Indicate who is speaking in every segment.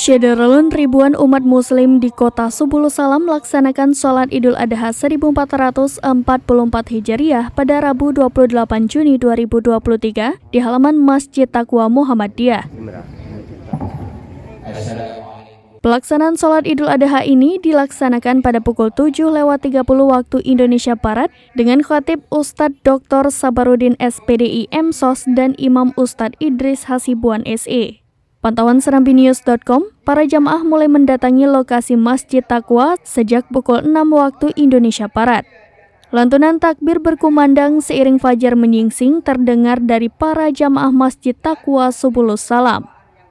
Speaker 1: Syederalun ribuan umat muslim di kota Subulu Salam melaksanakan sholat Idul Adha 1444 Hijriah pada Rabu 28 Juni 2023 di halaman Masjid Taqwa Muhammadiyah. Pelaksanaan sholat Idul Adha ini dilaksanakan pada pukul 7.30 waktu Indonesia Barat dengan khatib Ustadz Dr. Sabarudin SPDI MSOS dan Imam Ustadz Idris Hasibuan SE. Pantauan serambinews.com, para jamaah mulai mendatangi lokasi Masjid Taqwa sejak pukul 6 waktu Indonesia Barat. Lantunan takbir berkumandang seiring fajar menyingsing terdengar dari para jamaah Masjid Taqwa Subulu Salam.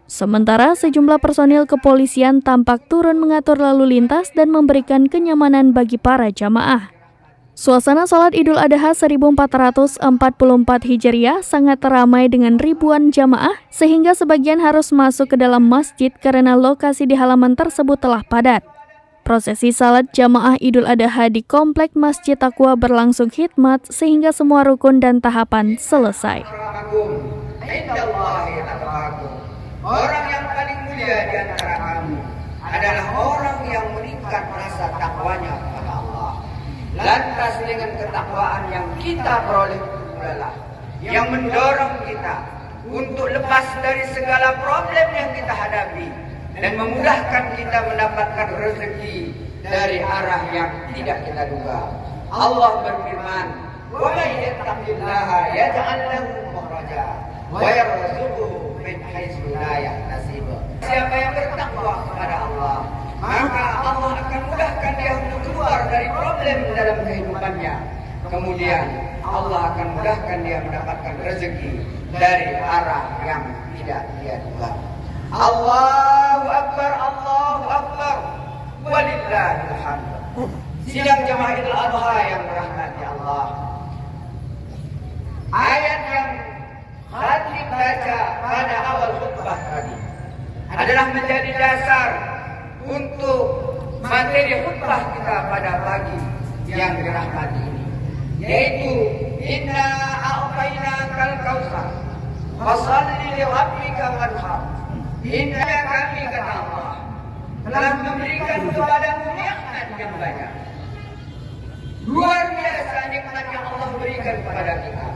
Speaker 1: Sementara sejumlah personil kepolisian tampak turun mengatur lalu lintas dan memberikan kenyamanan bagi para jamaah. Suasana sholat Idul Adha 1444 Hijriah sangat ramai dengan ribuan jamaah sehingga sebagian harus masuk ke dalam masjid karena lokasi di halaman tersebut telah padat. Prosesi salat jamaah Idul Adha di Komplek Masjid Taqwa berlangsung khidmat sehingga semua rukun dan tahapan selesai.
Speaker 2: Orang yang paling mulia di antara kamu adalah orang yang meningkat rasa takwanya kepada Allah. Lantas dengan ketakwaan yang kita peroleh itulah yang mendorong kita untuk lepas dari segala problem yang kita hadapi dan memudahkan kita mendapatkan rezeki dari arah yang tidak kita duga. Allah berfirman, "Wa may yattaqillaha yaj'al lahu makhraja wa yarzuqhu min haitsu la yahtasib." Siapa yang bertakwa kepada Allah, maka Allah akan mudahkan dia untuk keluar dari problem dalam kehidupannya. Kemudian Allah akan mudahkan dia mendapatkan rezeki dari arah yang tidak dia duga. Allahu Akbar, Allahu Akbar, walillahil hamd. Sidang jamaah Idul Adha yang dirahmati Allah. Ayat yang khatib baca pada awal khutbah tadi adalah menjadi dasar untuk materi khutbah kita pada pagi yang dirahmati ini, yaitu inna a'tainakal kautsar fashalli li rabbika wanhar. Inna kami, kata Allah, telah memberikan kepadamu nikmat yang banyak. Luar biasa nikmat yang Allah berikan kepada kita.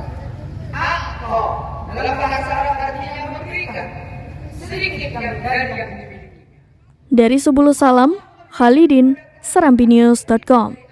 Speaker 2: A'ta dalam bahasa Arab artinya memberikan sedikit yang dari yang dimiliki.
Speaker 1: Dari Subulu Salam, Khalidin, serambinews.com.